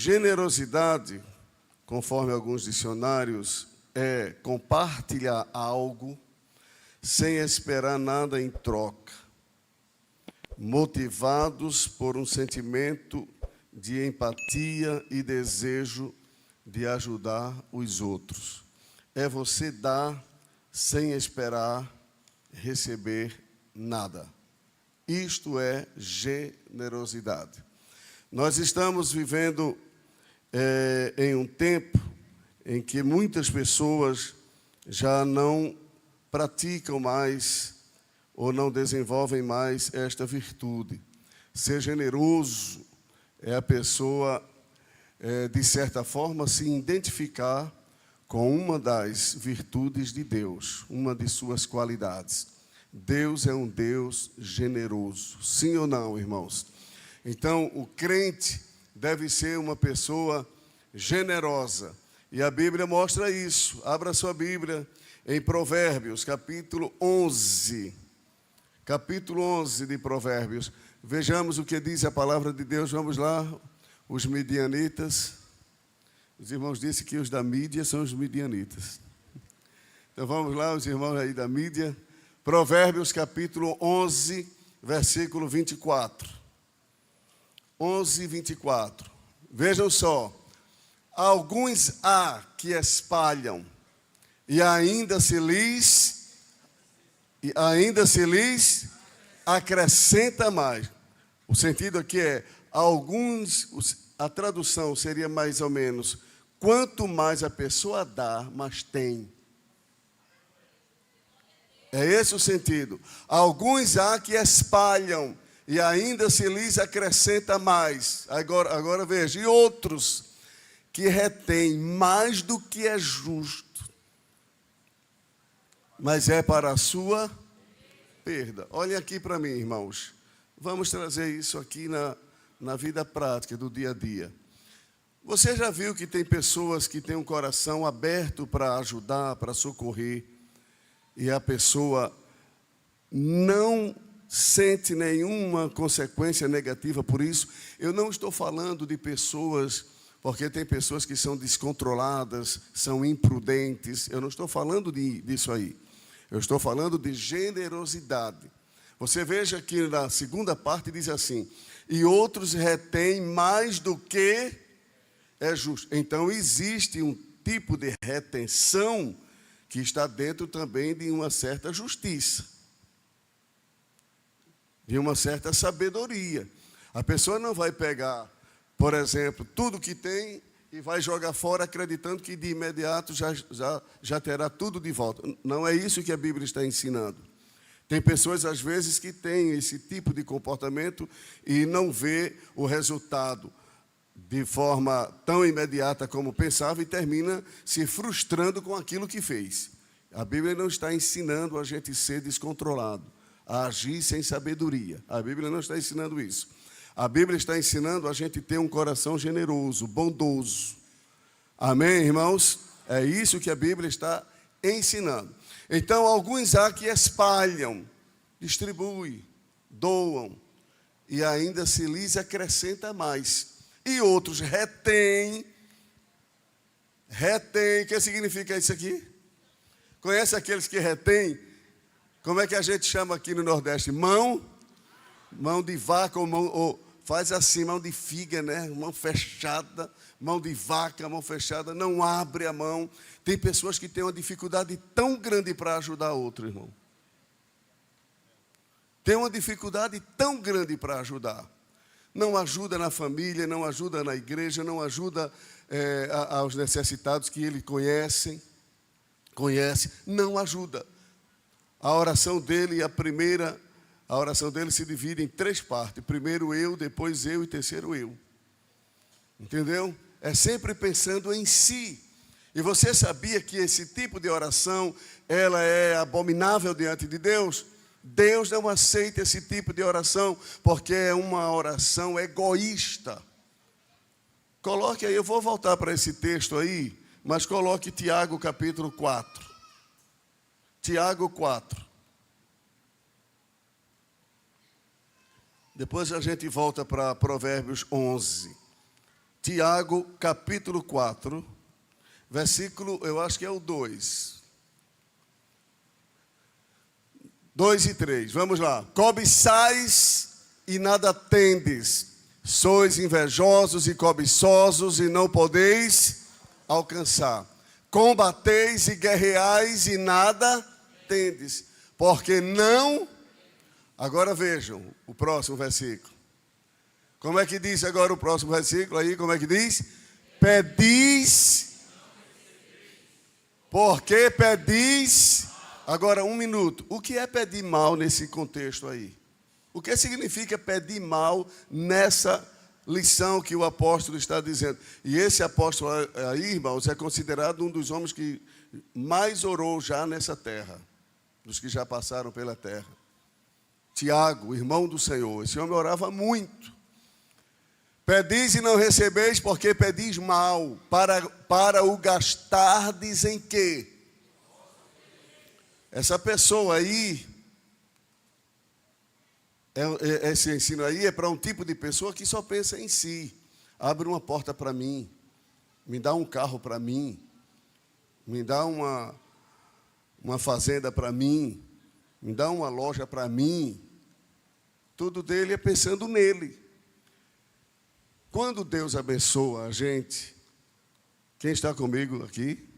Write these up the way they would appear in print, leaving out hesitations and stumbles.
Generosidade, conforme alguns dicionários, é compartilhar algo sem esperar nada em troca, motivados por um sentimento de empatia e desejo de ajudar os outros. É você dar sem esperar receber nada. Isto é generosidade. Nós estamos vivendo em um tempo em que muitas pessoas já não praticam mais ou não desenvolvem mais esta virtude. Ser generoso é a pessoa, de certa forma, se identificar com uma das virtudes de Deus, uma de suas qualidades. Deus é um Deus generoso. Sim ou não, irmãos? Então, o crente deve ser uma pessoa generosa. E a Bíblia mostra isso. Abra sua Bíblia em Provérbios, capítulo 11. Capítulo 11 de Provérbios. Vejamos o que diz a palavra de Deus. Vamos lá, os midianitas. Os irmãos disseram que os da mídia são os midianitas. Então vamos lá, os irmãos aí da mídia. Provérbios, capítulo 11, versículo 24. 11, 24. Vejam só. Alguns há que espalham e ainda se lhes acrescenta mais. O sentido aqui é, a tradução seria mais ou menos, quanto mais a pessoa dá, mais tem. É esse o sentido. Alguns há que espalham e ainda se lhes acrescenta mais. Agora veja, e outros que retêm mais do que é justo, mas é para a sua perda. Olhem aqui para mim, irmãos. Vamos trazer isso aqui na vida prática do dia a dia. Você já viu que tem pessoas que têm um coração aberto para ajudar, para socorrer, e a pessoa não sente nenhuma consequência negativa por isso? Eu não estou falando de pessoas, porque tem pessoas que são descontroladas, são imprudentes. Eu não estou falando disso aí. Eu estou falando de generosidade. Você veja que na segunda parte diz assim, e outros retêm mais do que é justo. Então existe um tipo de retenção que está dentro também de uma certa justiça, de uma certa sabedoria. A pessoa não vai pegar, por exemplo, tudo que tem e vai jogar fora acreditando que de imediato já terá tudo de volta. Não é isso que a Bíblia está ensinando. Tem pessoas, às vezes, que têm esse tipo de comportamento e não vê o resultado de forma tão imediata como pensava e termina se frustrando com aquilo que fez. A Bíblia não está ensinando a gente ser descontrolado, a agir sem sabedoria. A Bíblia não está ensinando isso. A Bíblia está ensinando a gente ter um coração generoso, bondoso. Amém, irmãos? É isso que a Bíblia está ensinando. Então, alguns há que espalham, distribuem, doam, e ainda se lhes acrescenta mais. E outros retêm. Retém, o que significa isso aqui? Conhece aqueles que retêm? Como é que a gente chama aqui no Nordeste? Mão de vaca ou faz assim, mão de figa, né? Mão fechada, mão de vaca, mão fechada, não abre a mão. Tem pessoas que têm uma dificuldade tão grande para ajudar outro, irmão. Tem uma dificuldade tão grande para ajudar. Não ajuda na família, não ajuda na igreja, não ajuda aos necessitados que ele conhece, não ajuda. A oração dele, a oração dele se divide em 3 partes. Primeiro eu, depois eu e terceiro eu. Entendeu? É sempre pensando em si. E você sabia que esse tipo de oração, ela é abominável diante de Deus? Deus não aceita esse tipo de oração, porque é uma oração egoísta. Coloque aí, eu vou voltar para esse texto aí, mas coloque Tiago capítulo 4. Tiago 4. Depois a gente volta para Provérbios 11. Tiago, capítulo 4, versículo, eu acho que é o 2. 2 e 3, vamos lá. Cobiçais e nada tendes, sois invejosos e cobiçosos e não podeis alcançar. Combateis e guerreais e nada tendes, porque não... Agora vejam o próximo versículo. Como é que diz agora o próximo versículo aí? Como é que diz? Pedis, porque pedis... Agora, um minuto. O que é pedir mal nesse contexto aí? O que significa pedir mal nessa lição que o apóstolo está dizendo? E esse apóstolo aí, irmãos, é considerado um dos homens que mais orou já nessa terra, dos que já passaram pela terra. Tiago, irmão do Senhor. Esse homem orava muito. Pedis e não recebeis, porque pedis mal, para o gastardes em quê? Essa pessoa aí, esse ensino aí é para um tipo de pessoa que só pensa em si. Abre uma porta para mim, me dá um carro para mim, me dá uma fazenda para mim, me dá uma loja para mim. Tudo dele é pensando nele. Quando Deus abençoa a gente, quem está comigo aqui?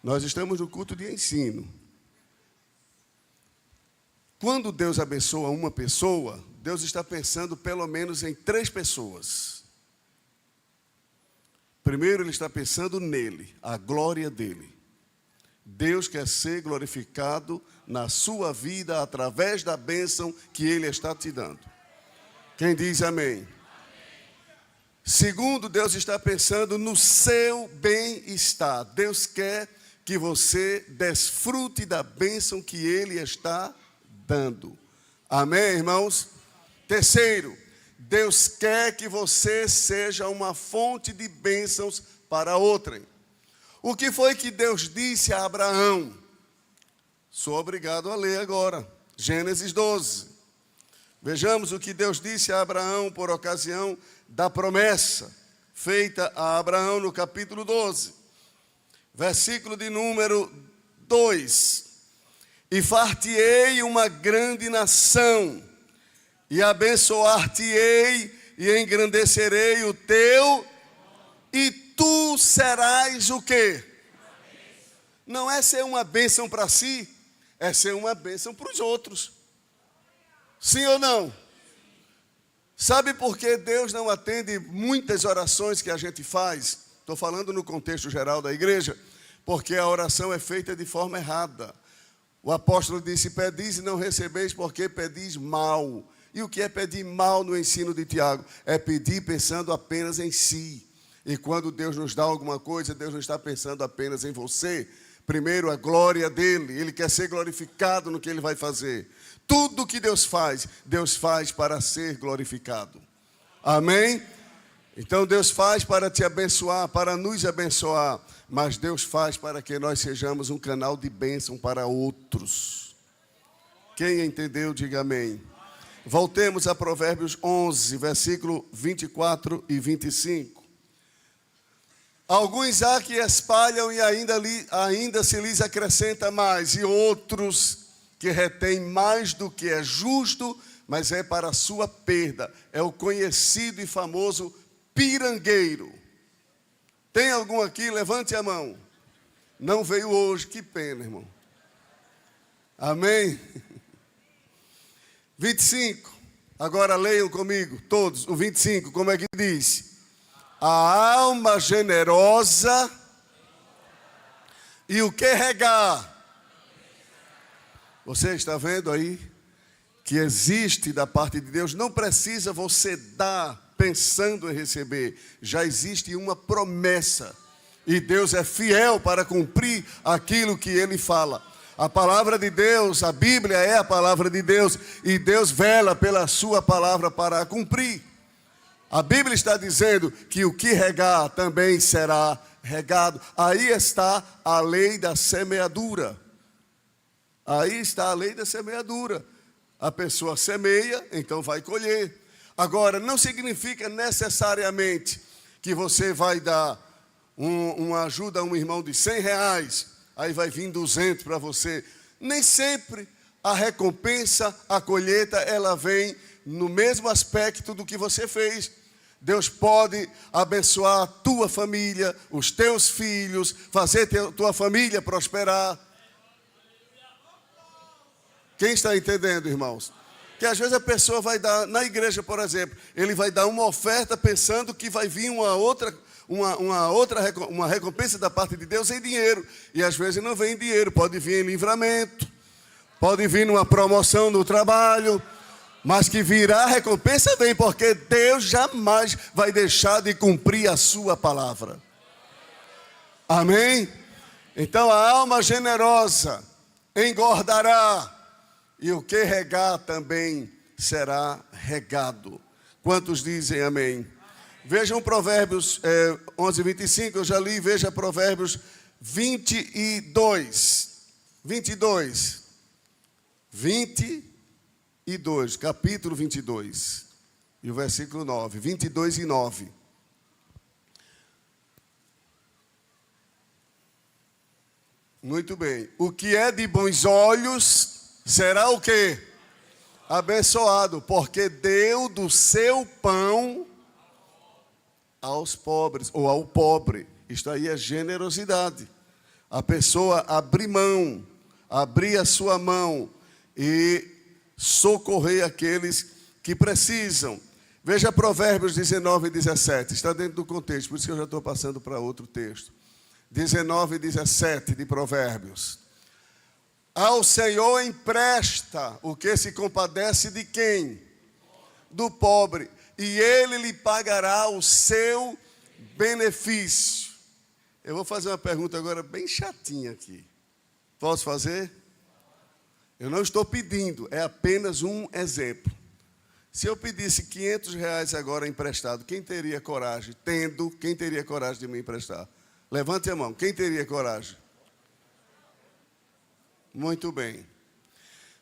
Nós estamos no culto de ensino. Quando Deus abençoa uma pessoa, Deus está pensando pelo menos em 3 pessoas. Primeiro, Ele está pensando nele, a glória dele. Deus quer ser glorificado na sua vida através da bênção que Ele está te dando. Quem diz amém? Segundo, Deus está pensando no seu bem-estar. Deus quer que você desfrute da bênção que Ele está dando. Amém, irmãos? Terceiro, Deus quer que você seja uma fonte de bênçãos para outrem. O que foi que Deus disse a Abraão? Sou obrigado a ler agora. Gênesis 12. Vejamos o que Deus disse a Abraão por ocasião da promessa feita a Abraão no capítulo 12. Versículo de número 2. E far-te-ei uma grande nação, e abençoar-te-ei, e engrandecerei o teu, e tu serás o quê? Não é ser uma bênção para si, é ser uma bênção para os outros. Sim ou não? Sabe por que Deus não atende muitas orações que a gente faz? Estou falando no contexto geral da igreja, porque a oração é feita de forma errada. O apóstolo disse, pedis e não recebeis, porque pedis mal. E o que é pedir mal no ensino de Tiago? É pedir pensando apenas em si. E quando Deus nos dá alguma coisa, Deus não está pensando apenas em você. Primeiro, a glória dele. Ele quer ser glorificado no que ele vai fazer. Tudo que Deus faz para ser glorificado. Amém? Então Deus faz para te abençoar, para nos abençoar. Mas Deus faz para que nós sejamos um canal de bênção para outros. Quem entendeu, diga amém. Voltemos a Provérbios 11, versículo 24 e 25. Alguns há que espalham e ainda se lhes acrescenta mais, e outros que retêm mais do que é justo, mas é para a sua perda. É o conhecido e famoso pirangueiro. Tem algum aqui? Levante a mão. Não veio hoje, que pena, irmão. Amém? 25. Agora leiam comigo, todos. O 25, como é que diz? A alma generosa e o que regar? Você está vendo aí que existe da parte de Deus? Não precisa você dar pensando em receber. Já existe uma promessa. E Deus é fiel para cumprir aquilo que Ele fala. A palavra de Deus, a Bíblia é a palavra de Deus. E Deus vela pela sua palavra para a cumprir. A Bíblia está dizendo que o que regar também será regado. Aí está a lei da semeadura. Aí está a lei da semeadura. A pessoa semeia, então vai colher. Agora, não significa necessariamente que você vai dar uma ajuda a um irmão de R$100, aí vai vir 200 para você. Nem sempre a recompensa, a colheita, ela vem no mesmo aspecto do que você fez. Deus pode abençoar a tua família, os teus filhos, fazer tua família prosperar. Quem está entendendo, irmãos? Que às vezes a pessoa vai dar, na igreja, por exemplo, ele vai dar uma oferta pensando que vai vir uma recompensa da parte de Deus em dinheiro. E às vezes não vem em dinheiro, pode vir em livramento, pode vir numa promoção no trabalho, mas que virá a recompensa vem, porque Deus jamais vai deixar de cumprir a sua palavra. Amém? Então a alma generosa engordará, e o que regar também será regado. Quantos dizem amém? Vejam Provérbios 11:25, eu já li, veja Provérbios 22, capítulo 22, e o versículo 9, 22 e 9. Muito bem. O que é de bons olhos será o quê? Abençoado, porque deu do seu pão aos pobres, ou ao pobre. Isto aí é generosidade. A pessoa abrir mão, abrir a sua mão e socorrer aqueles que precisam. Veja Provérbios 19 e 17, está dentro do contexto, por isso que eu já estou passando para outro texto. 19 e 17 de Provérbios. Ao Senhor empresta o que se compadece de quem? Do pobre, e Ele lhe pagará o seu benefício. Eu vou fazer uma pergunta agora bem chatinha aqui. Posso fazer? Eu não estou pedindo, é apenas um exemplo. Se eu pedisse R$500 agora emprestado, quem teria coragem? Quem teria coragem de me emprestar? Levante a mão, quem teria coragem? Muito bem.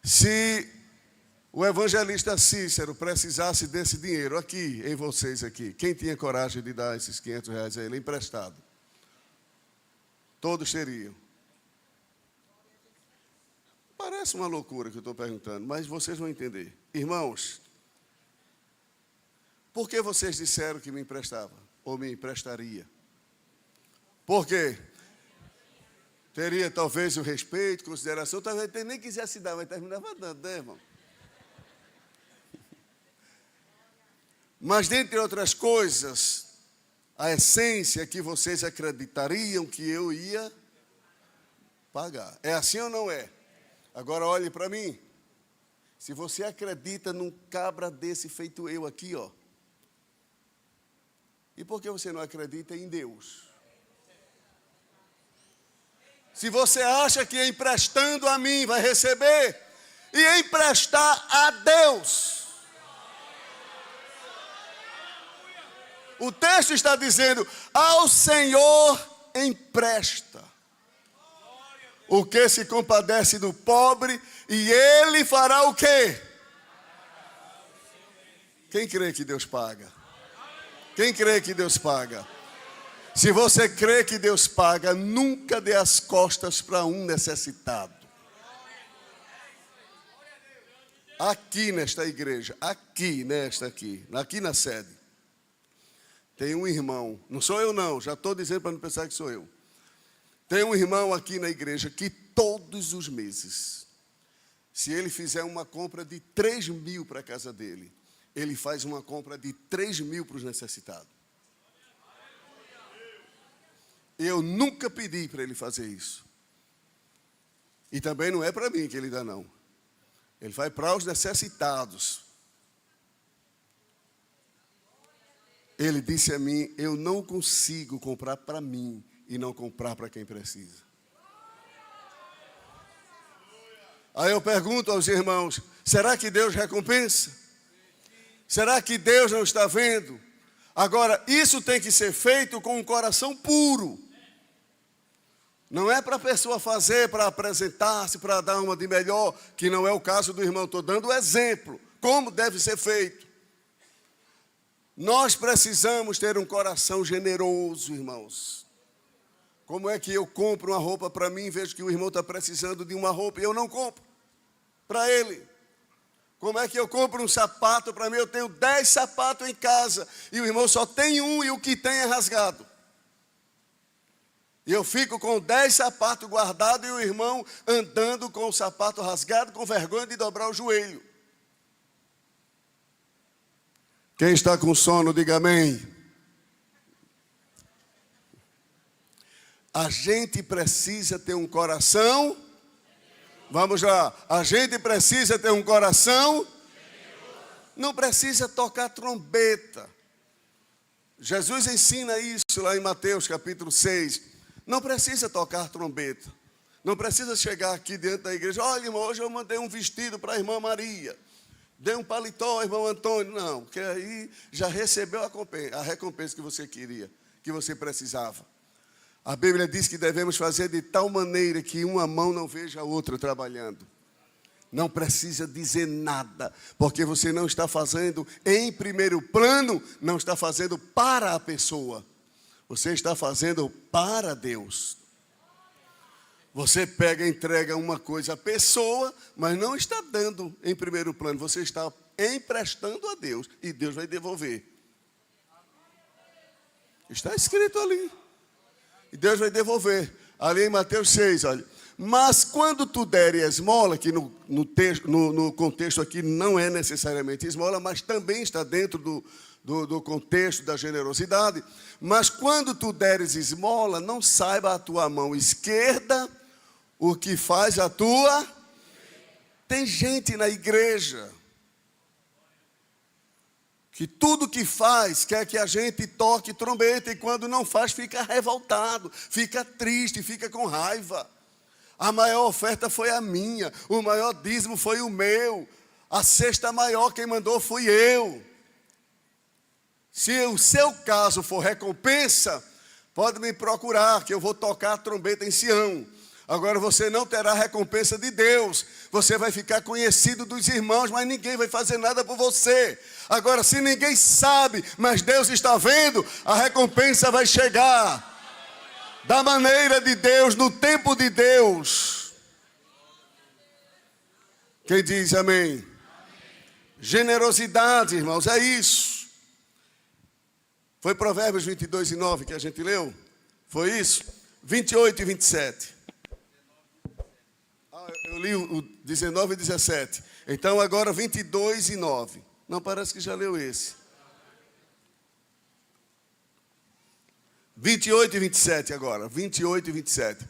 Se o evangelista Cícero precisasse desse dinheiro aqui, em vocês aqui, quem tinha coragem de dar esses R$500 a ele emprestado? Todos teriam. Parece uma loucura que eu estou perguntando, mas vocês vão entender. Irmãos, por que vocês disseram que me emprestava? Ou me emprestaria? Por quê? Teria talvez o respeito, consideração, talvez nem quisesse dar, mas terminava dando, né, irmão? Mas, dentre outras coisas, a essência é que vocês acreditariam que eu ia pagar. É assim ou não é? Agora olhe para mim. Se você acredita num cabra desse feito eu aqui, ó. E por que você não acredita em Deus? Se você acha que emprestando a mim vai receber, e emprestar a Deus. O texto está dizendo, ao Senhor empresta o que se compadece do pobre, e Ele fará o quê? Quem crê que Deus paga? Quem crê que Deus paga? Se você crê que Deus paga, nunca dê as costas para um necessitado. Aqui nesta igreja, aqui na sede, tem um irmão, não sou eu não, já estou dizendo para não pensar que sou eu. Tem um irmão aqui na igreja que todos os meses, se ele fizer uma compra de 3.000 para a casa dele, ele faz uma compra de 3.000 para os necessitados. Eu nunca pedi para ele fazer isso. E também não é para mim que ele dá, não. Ele vai para os necessitados. Ele disse a mim, eu não consigo comprar para mim e não comprar para quem precisa. Aí eu pergunto aos irmãos, será que Deus recompensa? Será que Deus não está vendo? Agora, isso tem que ser feito com um coração puro. Não é para a pessoa fazer, para apresentar-se, para dar uma de melhor, que não é o caso do irmão. Estou dando exemplo, como deve ser feito. Nós precisamos ter um coração generoso, irmãos. Como é que eu compro uma roupa para mim e vejo que o irmão está precisando de uma roupa e eu não compro para ele? Como é que eu compro um sapato para mim? Eu tenho 10 sapatos em casa e o irmão só tem um e o que tem é rasgado. E eu fico com 10 sapatos guardados e o irmão andando com o sapato rasgado, com vergonha de dobrar o joelho. Quem está com sono, diga amém. A gente precisa ter um coração. Vamos lá. A gente precisa ter um coração. Não precisa tocar trombeta. Jesus ensina isso lá em Mateus capítulo 6. Não precisa tocar trombeta. Não precisa chegar aqui dentro da igreja. Olha, irmão, hoje eu mandei um vestido para a irmã Maria. Dei um paletó, irmão Antônio. Não, porque aí já recebeu a recompensa que você queria, que você precisava. A Bíblia diz que devemos fazer de tal maneira que uma mão não veja a outra trabalhando. Não precisa dizer nada, porque você não está fazendo em primeiro plano, não está fazendo para a pessoa. Você está fazendo para Deus. Você pega e entrega uma coisa à pessoa, mas não está dando em primeiro plano. Você está emprestando a Deus e Deus vai devolver. Está escrito ali. E Deus vai devolver. Ali em Mateus 6, olha. Mas quando tu deres esmola, que no contexto aqui não é necessariamente esmola, mas também está dentro do contexto da generosidade. Mas quando tu deres esmola, não saiba a tua mão esquerda o que faz a tua. Tem gente na igreja que tudo que faz quer que a gente toque trombeta, e quando não faz fica revoltado, fica triste, fica com raiva. A maior oferta foi a minha, o maior dízimo foi o meu, a cesta maior quem mandou fui eu. Se o seu caso for recompensa, pode me procurar, que eu vou tocar a trombeta em Sião. Agora você não terá recompensa de Deus. Você vai ficar conhecido dos irmãos, mas ninguém vai fazer nada por você. Agora, se ninguém sabe, mas Deus está vendo, a recompensa vai chegar. Da maneira de Deus, no tempo de Deus. Quem diz amém? Generosidade, irmãos, é isso. Foi Provérbios 22 e 9 que a gente leu? Foi isso? 28 e 27. Eu li o 19 e 17. Então agora 22 e 9. Não, parece que já leu esse. 28 e 27 agora. 28 e 27.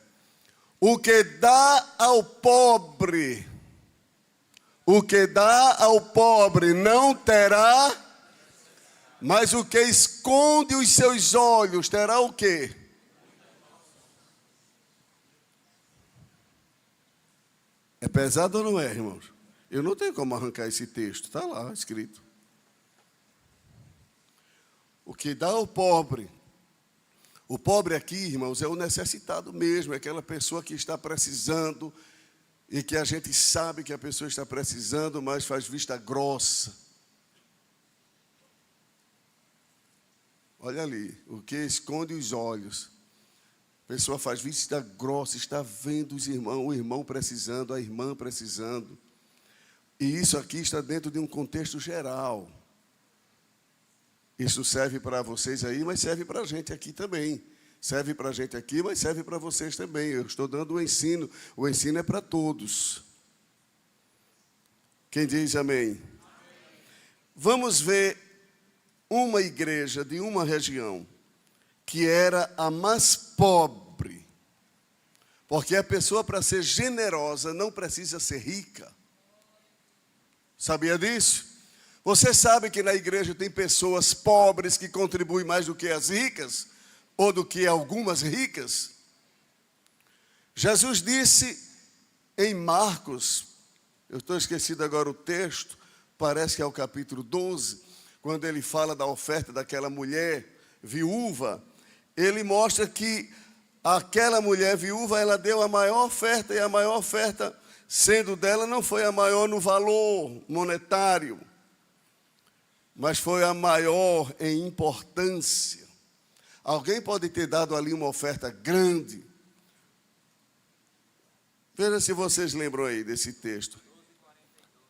O que dá ao pobre não terá, mas o que esconde os seus olhos terá o quê? É pesado ou não é, irmãos? Eu não tenho como arrancar esse texto, está lá escrito. O que dá ao pobre. O pobre aqui, irmãos, é o necessitado mesmo, é aquela pessoa que está precisando e que a gente sabe que a pessoa está precisando, mas faz vista grossa. Olha ali, o que esconde os olhos. A pessoa faz vista grossa, está vendo os irmãos, o irmão precisando, a irmã precisando. E isso aqui está dentro de um contexto geral. Isso serve para vocês aí, mas serve para a gente aqui também. Serve para a gente aqui, mas serve para vocês também. Eu estou dando o ensino é para todos. Quem diz amém? Vamos ver uma igreja de uma região que era a mais pobre, porque a pessoa, para ser generosa, não precisa ser rica. Sabia disso? Você sabe que na igreja tem pessoas pobres que contribuem mais do que as ricas, ou do que algumas ricas? Jesus disse em Marcos, eu estou esquecido agora o texto, parece que é o capítulo 12, quando ele fala da oferta daquela mulher viúva, ele mostra que aquela mulher viúva, ela deu a maior oferta, e a maior oferta, sendo dela, não foi a maior no valor monetário. mas foi a maior em importância. Alguém pode ter dado ali uma oferta grande. Veja se vocês lembram aí desse texto.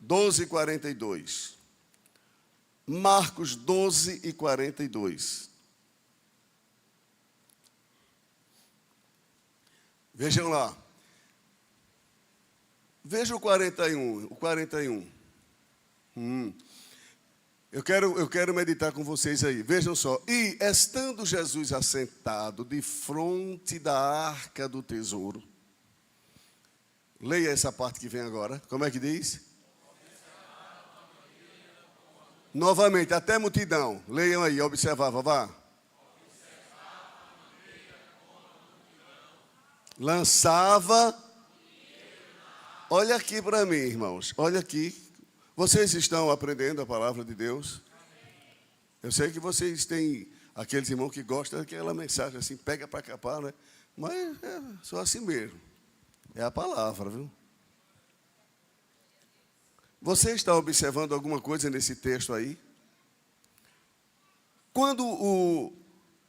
12:42. Marcos 12:42. Vejam lá. Veja o 41. O 41. Eu quero meditar com vocês aí. Vejam só. E estando Jesus assentado defronte da arca do tesouro. Leia essa parte que vem agora. Como é que diz? Novamente, até multidão. Leiam aí, observava, vá. Lançava. Olha aqui para mim, irmãos. Olha aqui. Vocês estão aprendendo a palavra de Deus? Eu sei que vocês têm aqueles irmãos que gostam daquela mensagem assim, pega para capar, né? Mas é só assim mesmo. É a palavra, viu? Você está observando alguma coisa nesse texto aí? Quando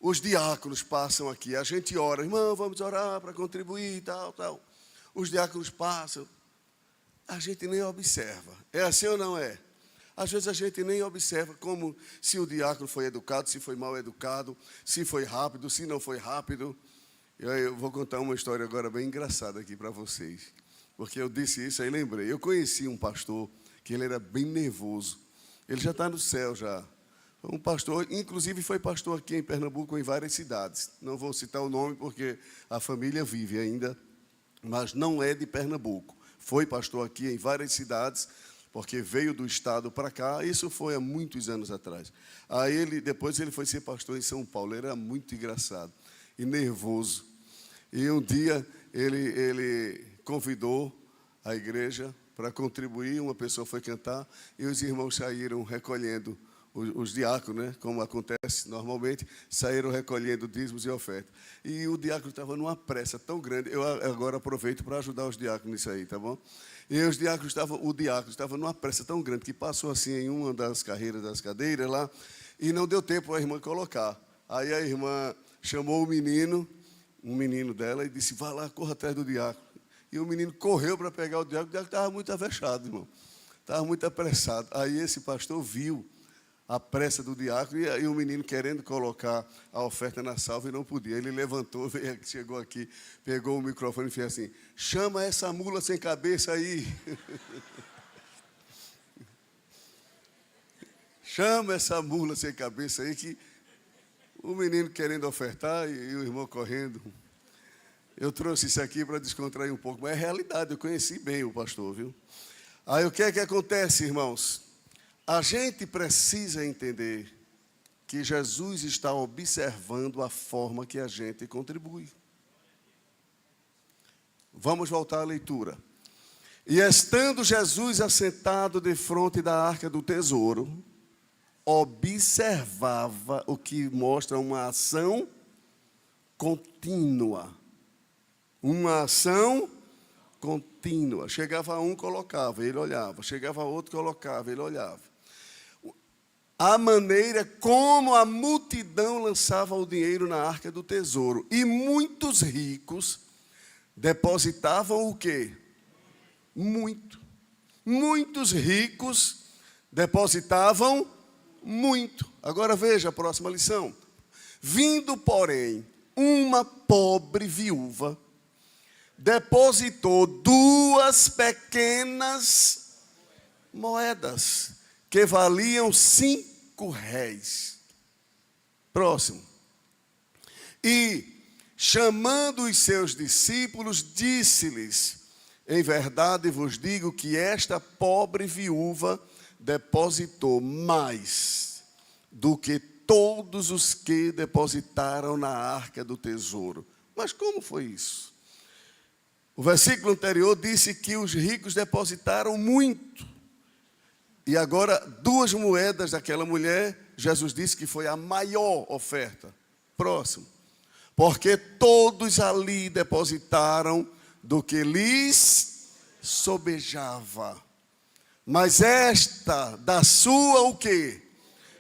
os diáconos passam aqui, a gente ora, irmão, vamos orar para contribuir, tal. Os diáconos passam, a gente nem observa. É assim ou não é? Às vezes a gente nem observa como se o diácono foi educado, se foi mal educado, se foi rápido, se não foi rápido. Eu vou contar uma história agora bem engraçada aqui para vocês. Porque eu disse isso aí, lembrei. Eu conheci um pastor que ele era bem nervoso. Ele já está no céu já. Um pastor, inclusive foi pastor aqui em Pernambuco, em várias cidades. Não vou citar o nome porque a família vive ainda, mas não é de Pernambuco. Foi pastor aqui em várias cidades, porque veio do estado para cá. Isso foi há muitos anos atrás. Aí depois ele foi ser pastor em São Paulo. Ele era muito engraçado e nervoso. E um dia ele convidou a igreja para contribuir. Uma pessoa foi cantar e os irmãos saíram recolhendo. Os diáconos, né, como acontece normalmente, saíram recolhendo dízimos e ofertas. E o diácono estava numa pressa tão grande. Eu agora aproveito para ajudar os diáconos nisso aí, tá bom? E o diácono estava numa pressa tão grande que passou assim em uma das carreiras das cadeiras lá e não deu tempo a irmã colocar. Aí a irmã chamou um menino dela, e disse, vá lá, corra atrás do diácono. E o menino correu para pegar o diácono estava muito avexado, irmão. Estava muito apressado. Aí esse pastor viu a pressa do diácono e o menino querendo colocar a oferta na salva e não podia. Ele levantou, chegou aqui, pegou o microfone e fez assim, chama essa mula sem cabeça aí. Chama essa mula sem cabeça aí, que o menino querendo ofertar e o irmão correndo. Eu trouxe isso aqui para descontrair um pouco, mas é realidade, eu conheci bem o pastor, viu? Aí o que é que acontece, irmãos? A gente precisa entender que Jesus está observando a forma que a gente contribui. Vamos voltar à leitura. E estando Jesus assentado defronte da arca do tesouro, observava, o que mostra uma ação contínua. Uma ação contínua. Chegava um, colocava, ele olhava. Chegava outro, colocava, ele olhava. A maneira como a multidão lançava o dinheiro na arca do tesouro. E muitos ricos depositavam o quê? Muito. Muitos ricos depositavam muito. Agora veja a próxima lição. Vindo, porém, uma pobre viúva, depositou 2 pequenas moedas, que valiam 5 réis. Próximo. E, chamando os seus discípulos, disse-lhes, em verdade vos digo que esta pobre viúva depositou mais do que todos os que depositaram na arca do tesouro. Mas como foi isso? O versículo anterior disse que os ricos depositaram muito. E agora, 2 moedas daquela mulher, Jesus disse que foi a maior oferta. Próximo. Porque todos ali depositaram do que lhes sobejava. Mas esta, da sua o quê?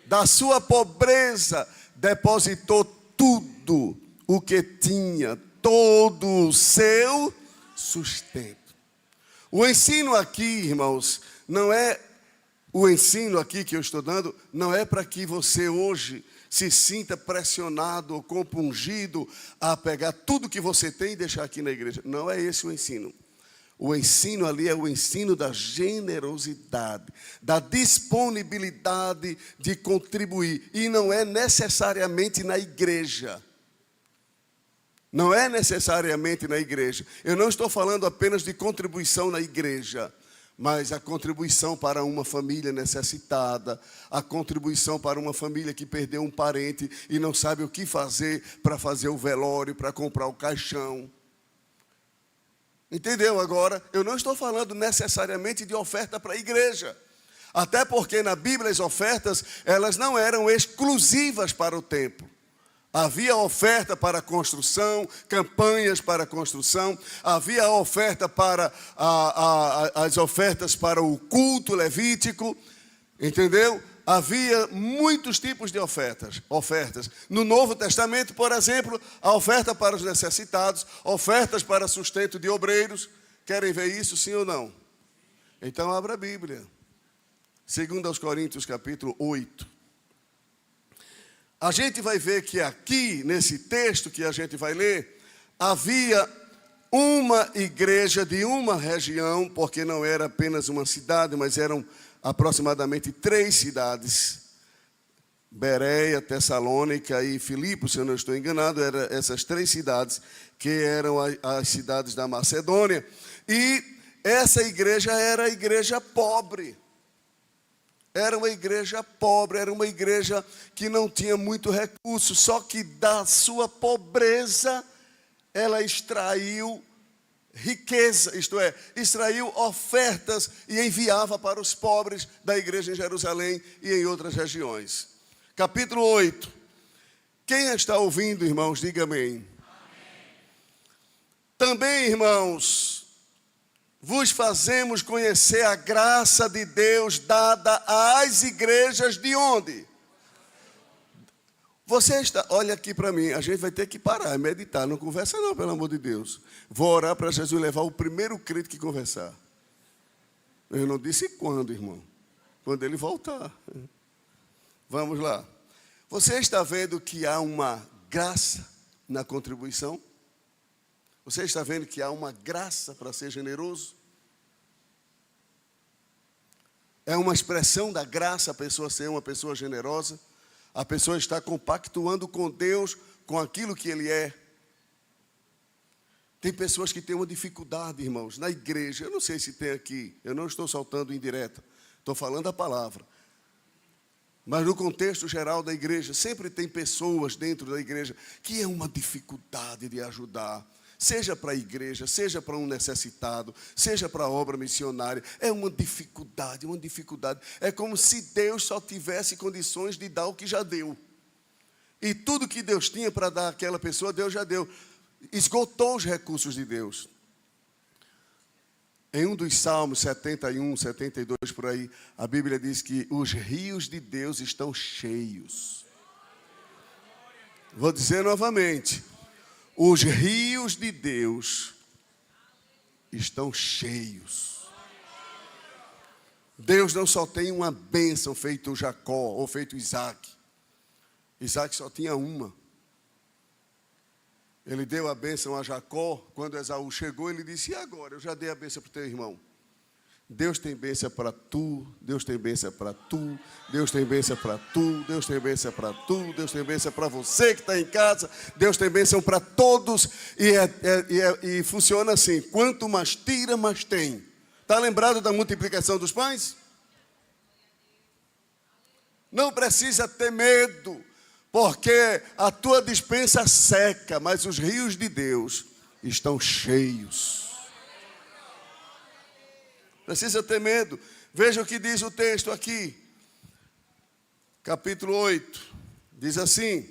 da sua pobreza, depositou tudo o que tinha, todo o seu sustento. O ensino aqui, irmãos, não é o ensino aqui que eu estou dando, não é para que você hoje se sinta pressionado ou compungido a pegar tudo que você tem e deixar aqui na igreja. Não é esse o ensino. O ensino ali é o ensino da generosidade, da disponibilidade de contribuir. E não é necessariamente na igreja. Não é necessariamente na igreja. Eu não estou falando apenas de contribuição na igreja, mas a contribuição para uma família necessitada, a contribuição para uma família que perdeu um parente e não sabe o que fazer para fazer o velório, para comprar o caixão. Entendeu agora? Eu não estou falando necessariamente de oferta para a igreja. Até porque na Bíblia as ofertas, elas não eram exclusivas para o templo. Havia oferta para a construção, campanhas para a construção, havia oferta para as ofertas para o culto levítico, entendeu? Havia muitos tipos de ofertas. No Novo Testamento, por exemplo, a oferta para os necessitados, ofertas para sustento de obreiros. Querem ver isso, sim ou não? Então, abra a Bíblia. 2 Coríntios, capítulo 8. A gente vai ver que aqui, nesse texto que a gente vai ler, havia uma igreja de uma região, porque não era apenas uma cidade, mas eram aproximadamente 3 cidades, Bereia, Tessalônica e Filipos, se eu não estou enganado, eram essas 3 cidades que eram as cidades da Macedônia. E essa igreja era a igreja pobre. Era uma igreja pobre, era uma igreja que não tinha muito recurso, só que da sua pobreza ela extraiu riqueza, isto é, extraiu ofertas e enviava para os pobres da igreja em Jerusalém e em outras regiões. Capítulo 8. Quem está ouvindo, irmãos, diga amém. Amém. Também, irmãos, vos fazemos conhecer a graça de Deus dada às igrejas de onde? Você está, olha aqui para mim, a gente vai ter que parar e meditar, não conversa não, pelo amor de Deus. Vou orar para Jesus levar o primeiro crente que conversar. Eu não disse quando, irmão. Quando ele voltar. Vamos lá. Você está vendo que há uma graça na contribuição? Você está vendo que há uma graça para ser generoso? É uma expressão da graça a pessoa ser uma pessoa generosa? A pessoa está compactuando com Deus, com aquilo que Ele é. Tem pessoas que têm uma dificuldade, irmãos, na igreja. Eu não sei se tem aqui, eu não estou soltando indireta, estou falando a palavra. Mas no contexto geral da igreja, sempre tem pessoas dentro da igreja que é uma dificuldade de ajudar. Seja para a igreja, seja para um necessitado, seja para a obra missionária. É uma dificuldade, uma dificuldade. É como se Deus só tivesse condições de dar o que já deu. E tudo que Deus tinha para dar àquela pessoa, Deus já deu. Esgotou os recursos de Deus. Em um dos Salmos 71, 72, por aí, a Bíblia diz que os rios de Deus estão cheios. Vou dizer novamente. Os rios de Deus estão cheios. Deus não só tem uma bênção feito Jacó ou feito Isaac. Isaac só tinha uma. Ele deu a bênção a Jacó. Quando Esaú chegou, ele disse: e agora? Eu já dei a bênção para o teu irmão. Deus tem bênção para tu, Deus tem bênção para tu, Deus tem bênção para tu, Deus tem bênção para tu, Deus tem bênção para você que está em casa, Deus tem bênção para todos, e funciona assim: quanto mais tira, mais tem. Está lembrado da multiplicação dos pães? Não precisa ter medo, porque a tua despensa seca, mas os rios de Deus estão cheios. Precisa ter medo. Veja o que diz o texto aqui. Capítulo 8. Diz assim: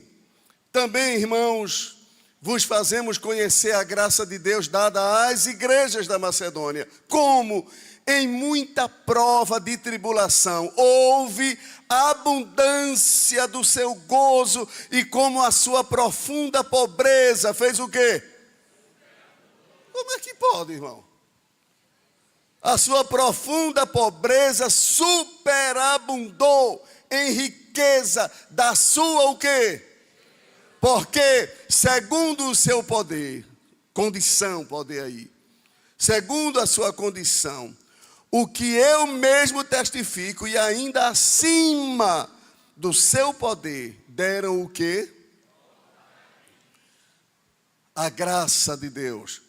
também, irmãos, vos fazemos conhecer a graça de Deus dada às igrejas da Macedônia. Como? em muita prova de tribulação, houve abundância do seu gozo, e como a sua profunda pobreza fez o quê? Como é que pode, irmão? A sua profunda pobreza superabundou em riqueza da sua o quê? Porque segundo o seu poder, condição, poder aí, segundo a sua condição, o que eu mesmo testifico, e ainda acima do seu poder, deram o quê? A graça de Deus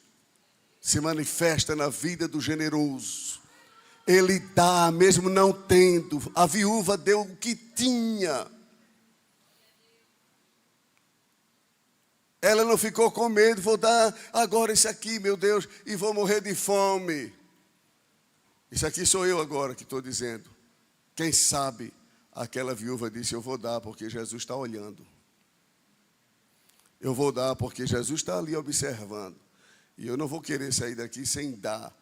se manifesta na vida do generoso. Ele dá, mesmo não tendo. A viúva deu o que tinha. Ela não ficou com medo, vou dar agora isso aqui, meu Deus, e vou morrer de fome. Isso aqui sou eu agora que estou dizendo. Quem sabe aquela viúva disse, eu vou dar porque Jesus está olhando. Eu vou dar porque Jesus está ali observando. E eu não vou querer sair daqui sem dar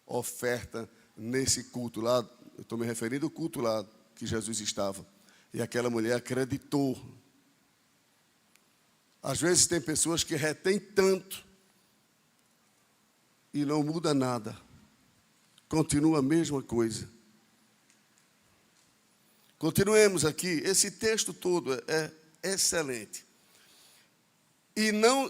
oferta nesse culto lá. Eu estou me referindo ao culto lá que Jesus estava. E aquela mulher acreditou. Às vezes tem pessoas que retêm tanto e não muda nada. Continua a mesma coisa. Continuemos aqui. Esse texto todo é excelente. E não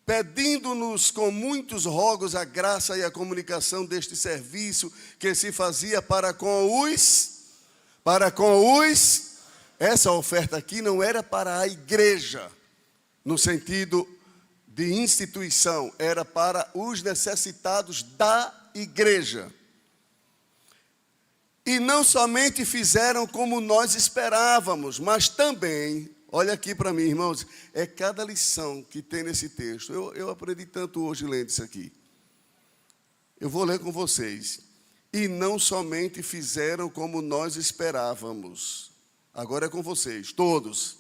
pedindo-nos com muitos rogos a graça e a comunicação deste serviço que se fazia para com os. Essa oferta aqui não era para a igreja, no sentido de instituição, era para os necessitados da igreja. E não somente fizeram como nós esperávamos, mas também, olha aqui para mim, irmãos, é cada lição que tem nesse texto. Eu aprendi tanto hoje lendo isso aqui. Eu vou ler com vocês. E não somente fizeram como nós esperávamos. Agora é com vocês, todos.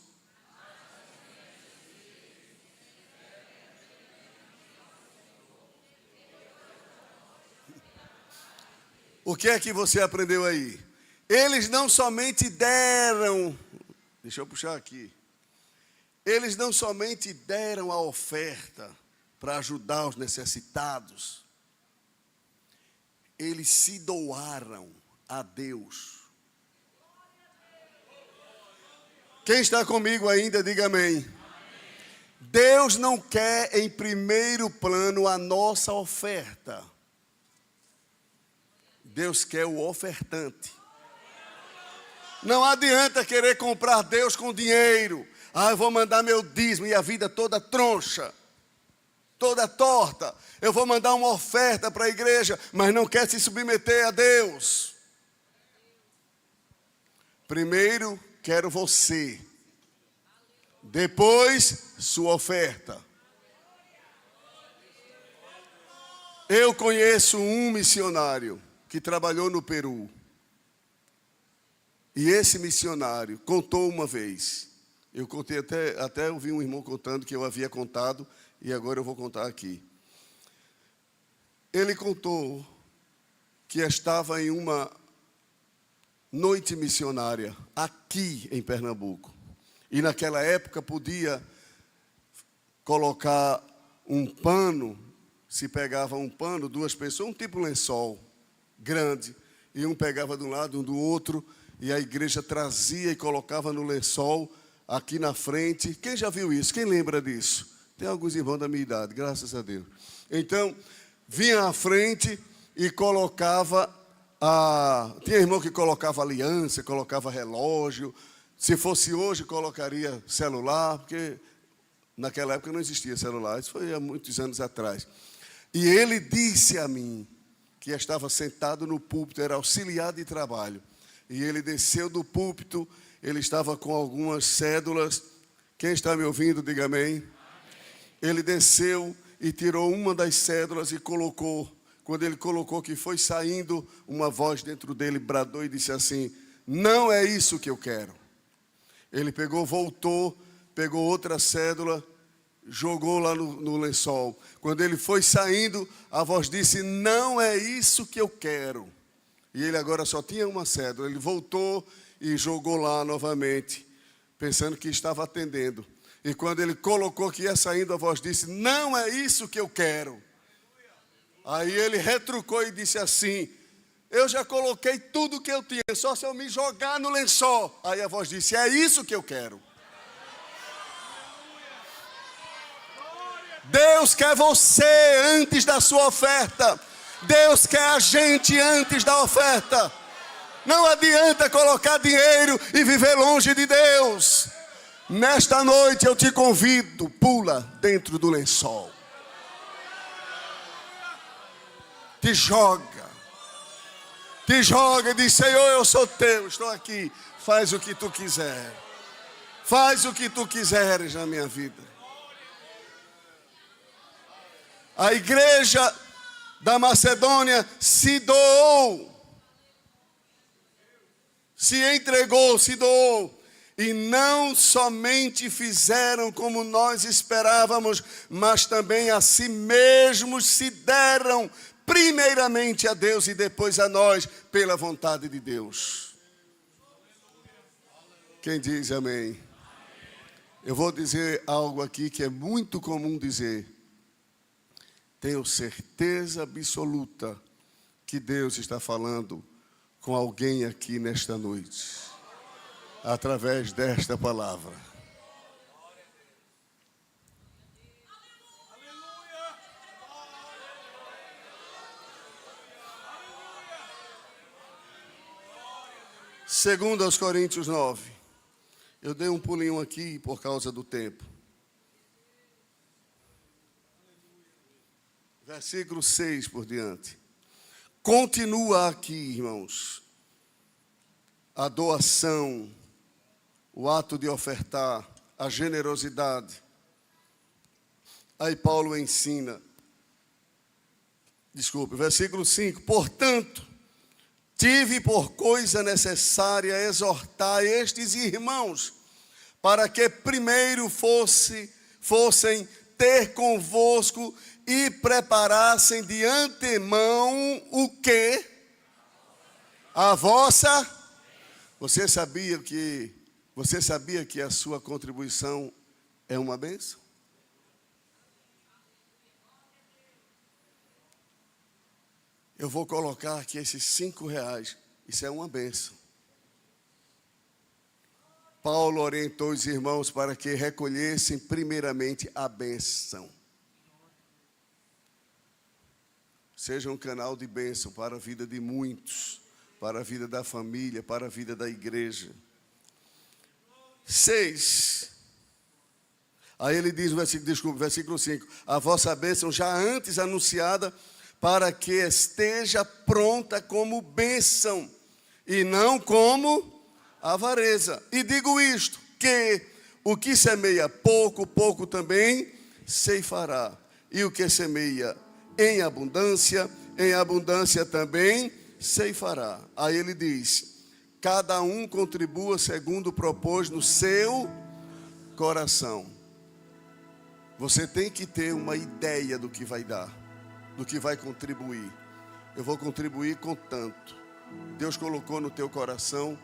O que é que você aprendeu aí? Eles não somente deram, deixa eu puxar aqui. Eles não somente deram a oferta para ajudar os necessitados. Eles se doaram a Deus. Quem está comigo ainda, diga amém. Deus não quer em primeiro plano a nossa oferta. Deus quer o ofertante. Não adianta querer comprar Deus com dinheiro. Eu vou mandar meu dízimo e a vida toda troncha, toda torta. Eu vou mandar uma oferta para a igreja, mas não quer se submeter a Deus. Primeiro, quero você. Depois, sua oferta. Eu conheço um missionário que trabalhou no Peru. E esse missionário contou uma vez. Eu contei até ouvi um irmão contando que eu havia contado, e agora eu vou contar aqui. Ele contou que estava em uma noite missionária aqui em Pernambuco. E naquela época podia colocar um pano, se pegava um pano, duas pessoas, um tipo lençol grande, e um pegava de um lado, um do outro, e a igreja trazia e colocava no lençol, aqui na frente. Quem já viu isso? Quem lembra disso? Tem alguns irmãos da minha idade, graças a Deus. Então, vinha à frente e colocava, tinha irmão que colocava aliança, colocava relógio. Se fosse hoje, colocaria celular, porque naquela época não existia celular, isso foi há muitos anos atrás. E ele disse a mim, que estava sentado no púlpito, era auxiliar de trabalho. E ele desceu do púlpito, ele estava com algumas cédulas. Quem está me ouvindo, diga amém. Amém. Ele desceu e tirou uma das cédulas e colocou. Quando ele colocou, que foi saindo, uma voz dentro dele bradou e disse assim, não é isso que eu quero. Ele pegou, voltou, pegou outra cédula, jogou lá no lençol. Quando ele foi saindo, a voz disse, não é isso que eu quero. E ele agora só tinha uma cédula. Ele voltou e jogou lá novamente, pensando que estava atendendo. E quando ele colocou que ia saindo, a voz disse: não é isso que eu quero. Aí ele retrucou e disse assim: eu já coloquei tudo que eu tinha, só se eu me jogar no lençol. Aí a voz disse: é isso que eu quero. Deus quer você antes da sua oferta. Deus quer a gente antes da oferta. Não adianta colocar dinheiro e viver longe de Deus. Nesta noite eu te convido, pula dentro do lençol. Te joga e diz: Senhor, eu sou teu, estou aqui. Faz o que tu quiser. Faz o que tu quiseres na minha vida. A igreja da Macedônia se doou, se entregou, se doou. E não somente fizeram como nós esperávamos, mas também a si mesmos se deram, primeiramente a Deus e depois a nós, pela vontade de Deus. Quem diz amém? Eu vou dizer algo aqui que é muito comum dizer. Tenho certeza absoluta que Deus está falando com alguém aqui nesta noite, através desta palavra. Segundo aos Coríntios 9. Eu dei um pulinho aqui por causa do tempo. Versículo 6 por diante. Continua aqui, irmãos, a doação, o ato de ofertar, a generosidade. Aí Paulo ensina. Versículo 5. Portanto, tive por coisa necessária exortar estes irmãos, para que primeiro fossem ter convosco e preparassem de antemão o quê? A vossa. Você sabia que a sua contribuição é uma bênção? Eu vou colocar aqui esses R$5. Isso é uma bênção. Paulo orientou os irmãos para que recolhessem primeiramente a bênção. Seja um canal de bênção para a vida de muitos, para a vida da família, para a vida da igreja. 6. Aí ele diz, versículo 5. A vossa bênção já antes anunciada, para que esteja pronta como bênção, e não como avareza. E digo isto, que o que semeia pouco, pouco também ceifará. E o que semeia em abundância também ceifará. Aí ele diz: cada um contribua segundo propôs no seu coração. Você tem que ter uma ideia do que vai dar, do que vai contribuir. Eu vou contribuir com tanto. Deus colocou no teu coração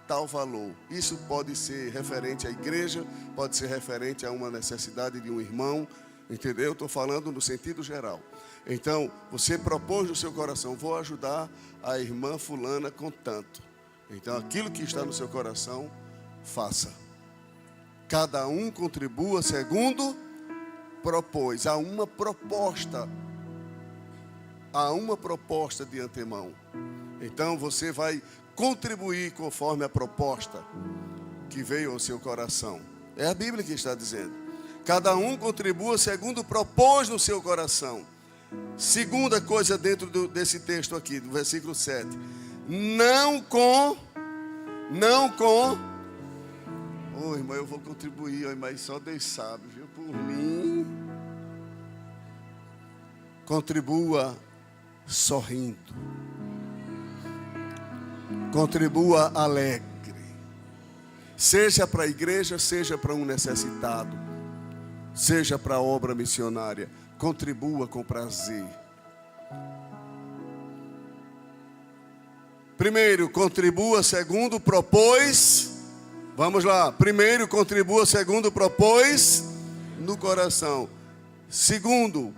tal valor. Isso pode ser referente à igreja, pode ser referente a uma necessidade de um irmão, entendeu? Estou falando no sentido geral. Então, você propôs no seu coração: vou ajudar a irmã fulana com tanto. Então, aquilo que está no seu coração, faça. Cada um contribua segundo propôs. Há uma proposta de antemão. Então, você vai contribuir conforme a proposta que veio ao seu coração. É a Bíblia que está dizendo. Cada um contribua segundo propôs no seu coração. Segunda coisa dentro desse texto aqui, do versículo 7. Não com. Ô, irmão, eu vou contribuir, mas só Deus sabe, viu? Por mim. Contribua sorrindo. Contribua alegre. Seja para a igreja, seja para um necessitado, seja para a obra missionária. Contribua com prazer. Primeiro, contribua segundo propôs. Vamos lá. Primeiro, contribua segundo propôs no coração. Segundo,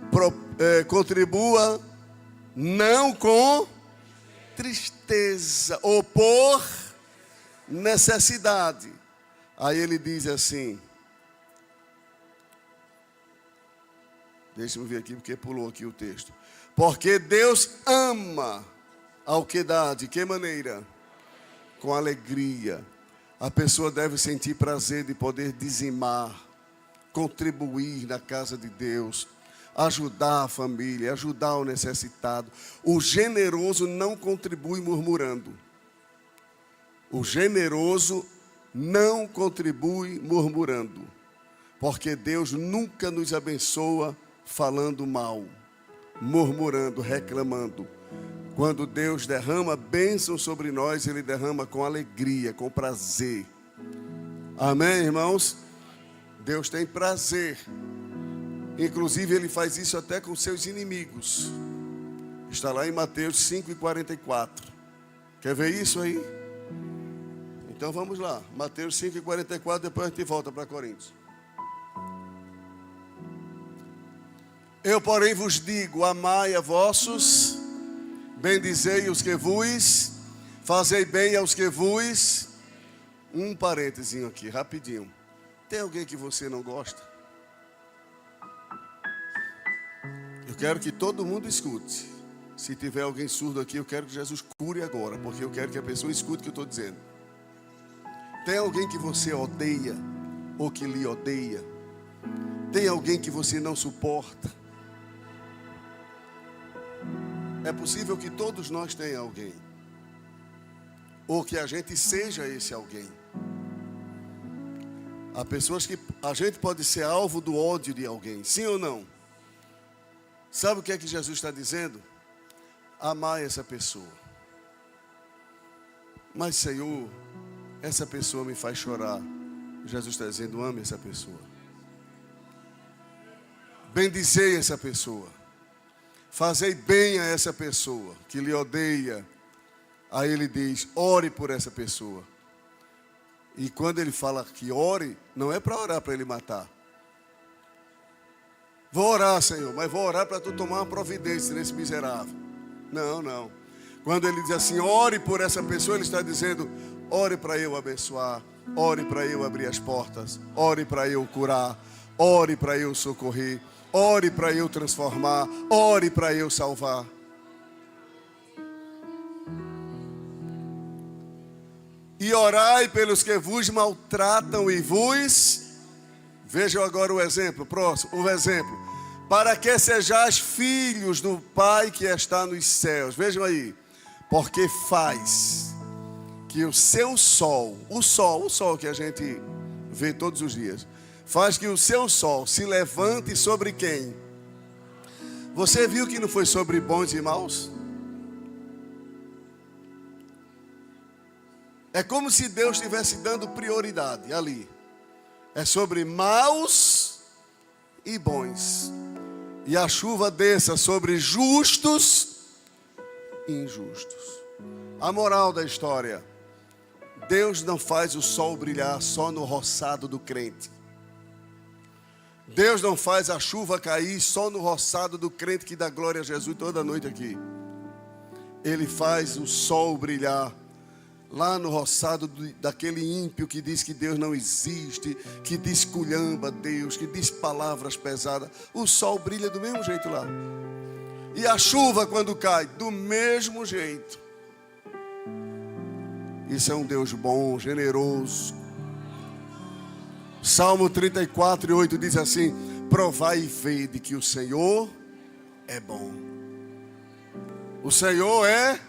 contribua não com tristeza ou por necessidade. Aí ele diz assim, deixa-me ver aqui porque pulou aqui o texto. Porque Deus ama ao que dá, de que maneira? Com alegria. A pessoa deve sentir prazer de poder dizimar, contribuir na casa de Deus, ajudar a família, ajudar o necessitado. O generoso não contribui murmurando. O generoso não contribui murmurando, porque Deus nunca nos abençoa falando mal, murmurando, reclamando. Quando Deus derrama bênção sobre nós, Ele derrama com alegria, com prazer. Amém, irmãos? Deus tem prazer. Inclusive, Ele faz isso até com seus inimigos. Está lá em Mateus 5:44. Quer ver isso aí? Então vamos lá. Mateus 5:44, depois a gente volta para Coríntios. Eu, porém, vos digo, amai a vossos, bendizei os que vos, fazei bem aos que vos. Um parentezinho aqui, rapidinho. Tem alguém que você não gosta? Eu quero que todo mundo escute. Se tiver alguém surdo aqui, eu quero que Jesus cure agora, porque eu quero que a pessoa escute o que eu estou dizendo. Tem alguém que você odeia, ou que lhe odeia? Tem alguém que você não suporta? É possível que todos nós tenhamos alguém, ou que a gente seja esse alguém. Há pessoas que a gente pode ser alvo do ódio de alguém, sim ou não? Sabe o que é que Jesus está dizendo? Amar essa pessoa. Mas, Senhor, essa pessoa me faz chorar. Jesus está dizendo, ame essa pessoa. Bendizei essa pessoa. Fazei bem a essa pessoa que lhe odeia. Aí ele diz, ore por essa pessoa. E quando ele fala que ore, não é para orar para ele matar. Vou orar, Senhor, mas vou orar para tu tomar uma providência nesse miserável. Não, não. Quando ele diz assim, ore por essa pessoa, ele está dizendo, ore para eu abençoar, ore para eu abrir as portas, ore para eu curar, ore para eu socorrer, ore para eu transformar, ore para eu salvar. E orai pelos que vos maltratam e vos... Vejam agora o exemplo, próximo, o exemplo. Para que sejais filhos do Pai que está nos céus. Vejam aí. Porque faz que o seu sol, o sol que a gente vê todos os dias, faz que o seu sol se levante sobre quem? Você viu que não foi sobre bons e maus? É como se Deus estivesse dando prioridade ali. É sobre maus e bons. E a chuva desça sobre justos e injustos. A moral da história: Deus não faz o sol brilhar só no roçado do crente. Deus não faz a chuva cair só no roçado do crente que dá glória a Jesus toda noite aqui. Ele faz o sol brilhar lá no roçado daquele ímpio que diz que Deus não existe, que desculhamba Deus, que diz palavras pesadas. O sol brilha do mesmo jeito lá. E a chuva quando cai, do mesmo jeito. Isso é um Deus bom, generoso. Salmo 34:8 diz assim: provai e vede que o Senhor é bom. O Senhor é...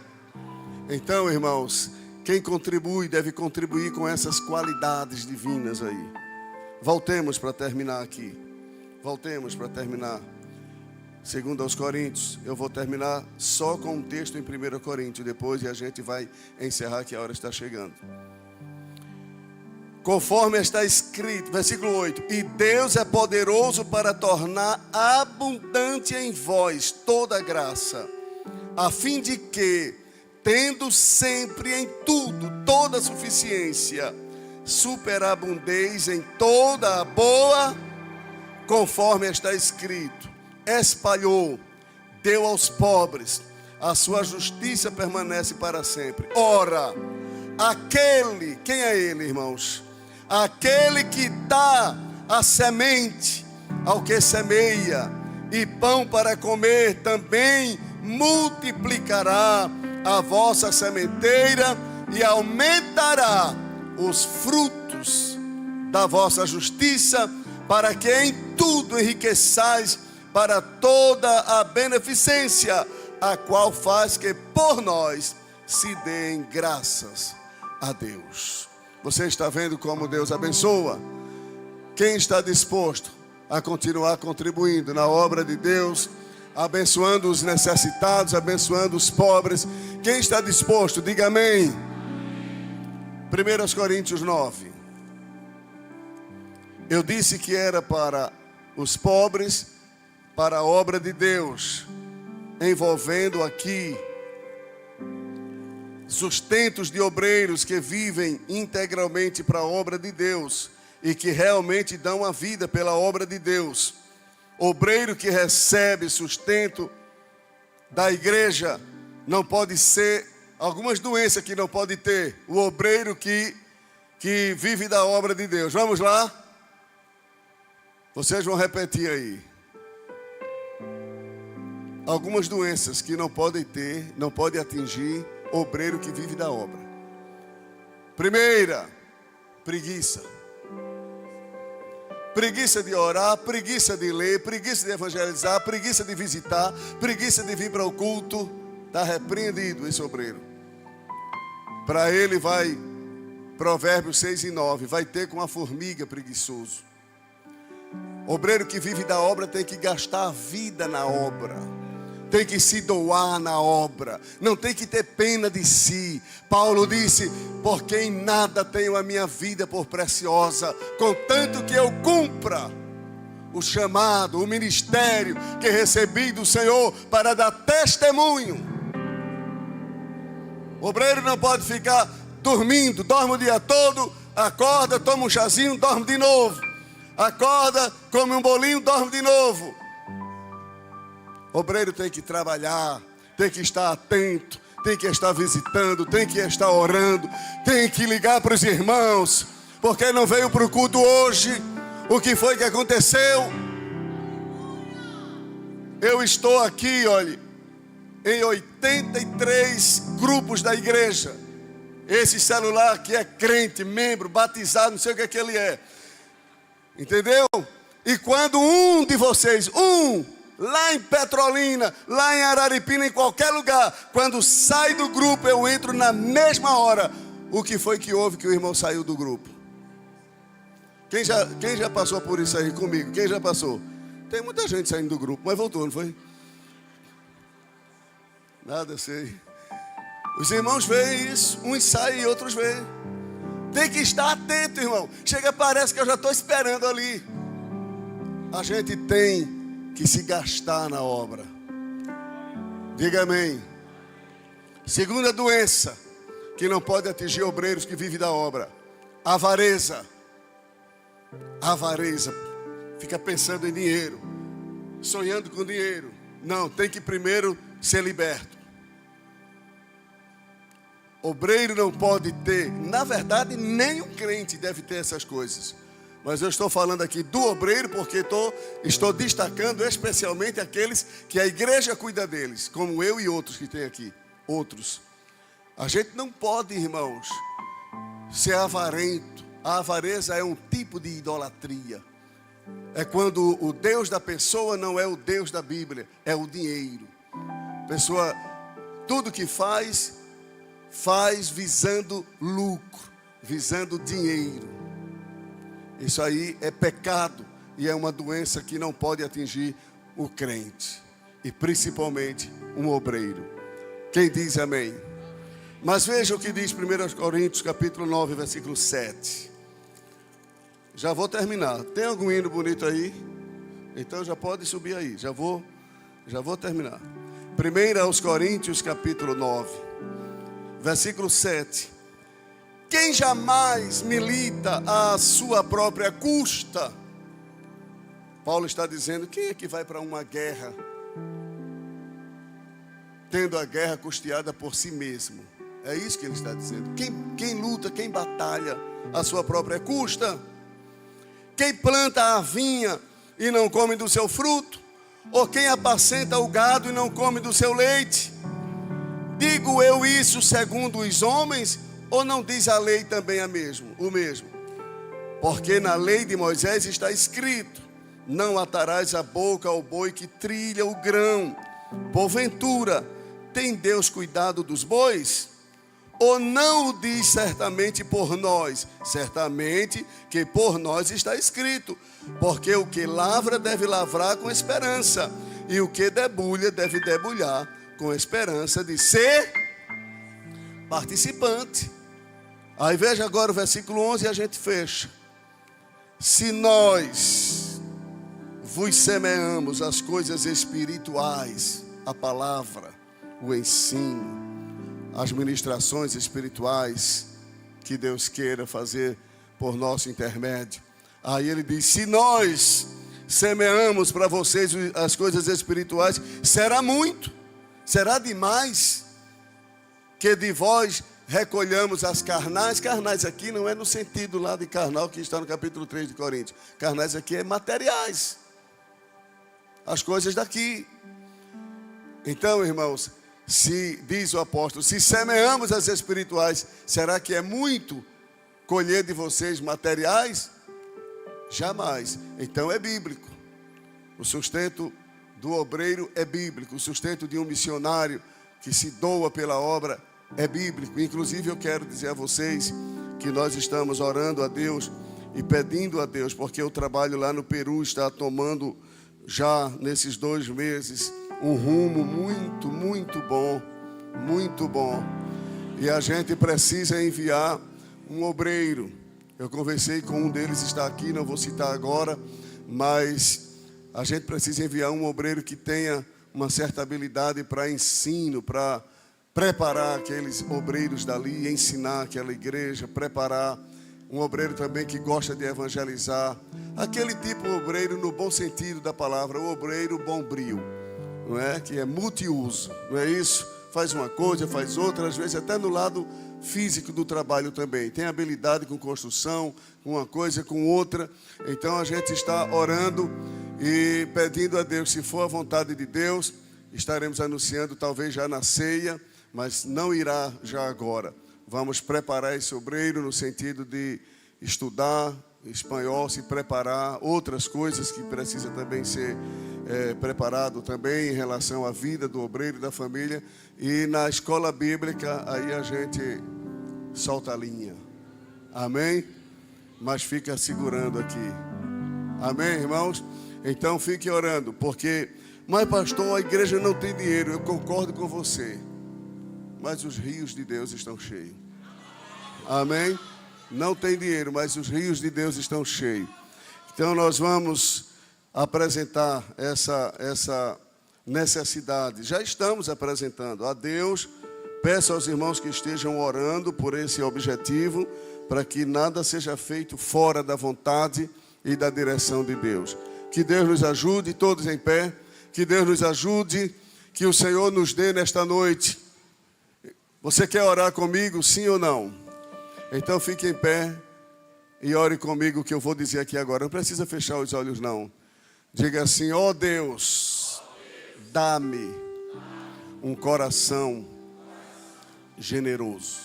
Então, irmãos, quem contribui deve contribuir com essas qualidades divinas aí. Voltemos para terminar aqui. Voltemos para terminar. Segundo aos Coríntios, eu vou terminar só com um texto em 1 Coríntios, depois e a gente vai encerrar que a hora está chegando. Conforme está escrito, versículo 8: e Deus é poderoso para tornar abundante em vós toda graça, a fim de que, tendo sempre em tudo toda a suficiência, superabundez em toda a boa, conforme está escrito, espalhou, deu aos pobres, a sua justiça permanece para sempre. Ora, aquele, quem é ele, irmãos? Aquele que dá a semente ao que semeia e pão para comer, também multiplicará a vossa sementeira e aumentará os frutos da vossa justiça, para que em tudo enriqueçais para toda a beneficência, a qual faz que por nós se deem graças a Deus. Você está vendo como Deus abençoa? Quem está disposto a continuar contribuindo na obra de Deus, abençoando os necessitados, abençoando os pobres? Quem está disposto? Diga amém. 1 Coríntios 9. Eu disse que era para os pobres, para a obra de Deus, envolvendo aqui sustentos de obreiros que vivem integralmente para a obra de Deus e que realmente dão a vida pela obra de Deus. Obreiro que recebe sustento da igreja não pode ser, algumas doenças que não pode ter o obreiro que vive da obra de Deus. Vamos lá? Vocês vão repetir aí. Algumas doenças que não podem ter, não pode atingir obreiro que vive da obra. Primeira, preguiça. Preguiça de orar, preguiça de ler, preguiça de evangelizar, preguiça de visitar, preguiça de vir para o culto. Está repreendido esse obreiro. Para ele vai, Provérbios 6:9, vai ter com a formiga preguiçoso. Obreiro que vive da obra tem que gastar a vida na obra, tem que se doar na obra, não tem que ter pena de si. Paulo disse: porque em nada tenho a minha vida por preciosa, contanto que eu cumpra o chamado, o ministério que recebi do Senhor para dar testemunho. O obreiro não pode ficar dormindo, dorme o dia todo, acorda, toma um chazinho, dorme de novo. Acorda, come um bolinho, dorme de novo. O obreiro tem que trabalhar, tem que estar atento, tem que estar visitando, tem que estar orando, tem que ligar para os irmãos, porque não veio para o culto hoje. O que foi que aconteceu? Eu estou aqui, olhe, em 83 grupos da igreja. Esse celular que é crente, membro, batizado, não sei o que ele é. Entendeu? E quando um de vocês, lá em Petrolina, lá em Araripina, em qualquer lugar, quando sai do grupo, eu entro na mesma hora. O que foi que houve que o irmão saiu do grupo? Quem já passou por isso aí comigo? Quem já passou? Tem muita gente saindo do grupo, mas voltou, não foi? Nada, eu sei. Os irmãos veem isso, uns saem e outros veem. Tem que estar atento, irmão. Chega, parece que eu já estou esperando ali. A gente tem que se gastar na obra. Diga amém. Segunda doença que não pode atingir obreiros que vivem da obra: avareza. Avareza. Fica pensando em dinheiro, sonhando com dinheiro. Não, tem que primeiro ser liberto. Obreiro não pode ter, na verdade, nenhum crente deve ter essas coisas. Mas eu estou falando aqui do obreiro porque estou destacando especialmente aqueles que a igreja cuida deles, como eu e outros que tem aqui. Outros. A gente não pode, irmãos, ser avarento. A avareza é um tipo de idolatria. É quando o Deus da pessoa não é o Deus da Bíblia, é o dinheiro. A pessoa, tudo que faz visando lucro, visando dinheiro. Isso aí é pecado e é uma doença que não pode atingir o crente, e principalmente um obreiro. Quem diz amém? Mas veja o que diz 1 Coríntios capítulo 9, versículo 7. Já vou terminar. Tem algum hino bonito aí? Então já pode subir aí. Já vou terminar. 1 aos Coríntios capítulo 9. Versículo 7. Quem jamais milita à sua própria custa? Paulo está dizendo, quem é que vai para uma guerra, tendo a guerra custeada por si mesmo? É isso que ele está dizendo. Quem luta, quem batalha à sua própria custa? Quem planta a vinha e não come do seu fruto? Ou quem apacenta o gado e não come do seu leite? Digo eu isso segundo os homens, ou não diz a lei também o mesmo? Porque na lei de Moisés está escrito: não atarás a boca ao boi que trilha o grão. Porventura, tem Deus cuidado dos bois? Ou não o diz certamente por nós? Certamente que por nós está escrito: porque o que lavra deve lavrar com esperança, e o que debulha deve debulhar com esperança de ser participante. Aí veja agora o versículo 11 e a gente fecha. Se nós vos semeamos as coisas espirituais, a palavra, o ensino, as ministrações espirituais que Deus queira fazer por nosso intermédio. Aí ele diz, se nós semeamos para vocês as coisas espirituais, será muito, será demais que de vós recolhamos as carnais. Carnais aqui não é no sentido lá de carnal que está no capítulo 3 de Coríntios. Carnais aqui é materiais, as coisas daqui. Então, irmãos, se diz o apóstolo, se semeamos as espirituais, será que é muito colher de vocês materiais? Jamais. Então é bíblico. O sustento do obreiro é bíblico. O sustento de um missionário que se doa pela obra é bíblico. Inclusive eu quero dizer a vocês que nós estamos orando a Deus e pedindo a Deus, porque o trabalho lá no Peru está tomando já nesses 2 meses um rumo muito, muito bom, muito bom. E a gente precisa enviar um obreiro. Eu conversei com um deles, está aqui, não vou citar agora, mas a gente precisa enviar um obreiro que tenha uma certa habilidade para ensino, para preparar aqueles obreiros dali, ensinar aquela igreja, preparar um obreiro também que gosta de evangelizar, aquele tipo de obreiro no bom sentido da palavra, o obreiro bombril, não é? Que é multiuso, não é isso? Faz uma coisa, faz outra, às vezes até no lado físico do trabalho também, tem habilidade com construção, com uma coisa, com outra. Então a gente está orando e pedindo a Deus, se for a vontade de Deus, estaremos anunciando talvez já na ceia, mas não irá já agora. Vamos preparar esse obreiro no sentido de estudar espanhol, se preparar, outras coisas que precisa também ser preparado também em relação à vida do obreiro e da família. E na escola bíblica, aí a gente solta a linha. Amém? Mas fica segurando aqui. Amém, irmãos? Então fique orando, porque, mas pastor, a igreja não tem dinheiro. Eu concordo com você, mas os rios de Deus estão cheios. Amém? Não tem dinheiro, mas os rios de Deus estão cheios. Então nós vamos apresentar essa necessidade. Já estamos apresentando a Deus. Peço aos irmãos que estejam orando por esse objetivo, para que nada seja feito fora da vontade e da direção de Deus. Que Deus nos ajude, todos em pé. Que Deus nos ajude, que o Senhor nos dê nesta noite. Você quer orar comigo, sim ou não? Então fique em pé e ore comigo o que eu vou dizer aqui agora. Não precisa fechar os olhos, não. Diga assim, ó Deus, dá-me um coração generoso.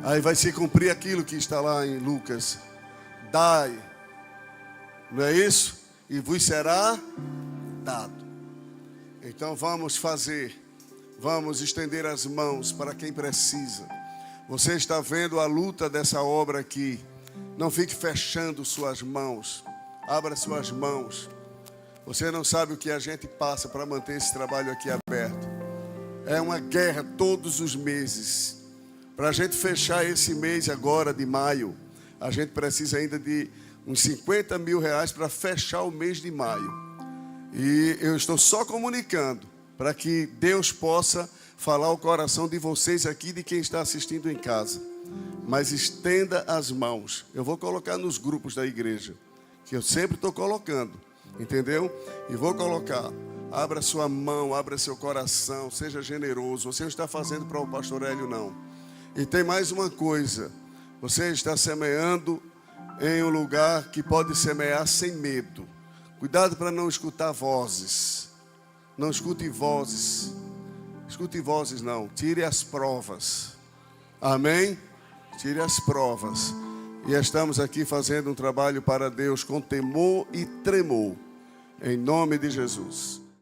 Aí vai se cumprir aquilo que está lá em Lucas. Dai, não é isso? E vos será dado. Então vamos fazer. Vamos estender as mãos para quem precisa. Você está vendo a luta dessa obra aqui. Não fique fechando suas mãos. Abra suas mãos. Você não sabe o que a gente passa para manter esse trabalho aqui aberto. É uma guerra todos os meses. Para a gente fechar esse mês agora de maio, a gente precisa ainda de uns 50 mil reais para fechar o mês de maio. E eu estou só comunicando para que Deus possa falar o coração de vocês aqui, de quem está assistindo em casa. Mas estenda as mãos. Eu vou colocar nos grupos da igreja, que eu sempre estou colocando, entendeu? E vou colocar. Abra sua mão, abra seu coração, seja generoso. Você não está fazendo para o pastor Hélio, não. E tem mais uma coisa. Você está semeando em um lugar que pode semear sem medo. Cuidado para não escutar vozes. Não escute vozes. Escute vozes não. Tire as provas. Amém? Tire as provas. E estamos aqui fazendo um trabalho para Deus com temor e tremor. Em nome de Jesus.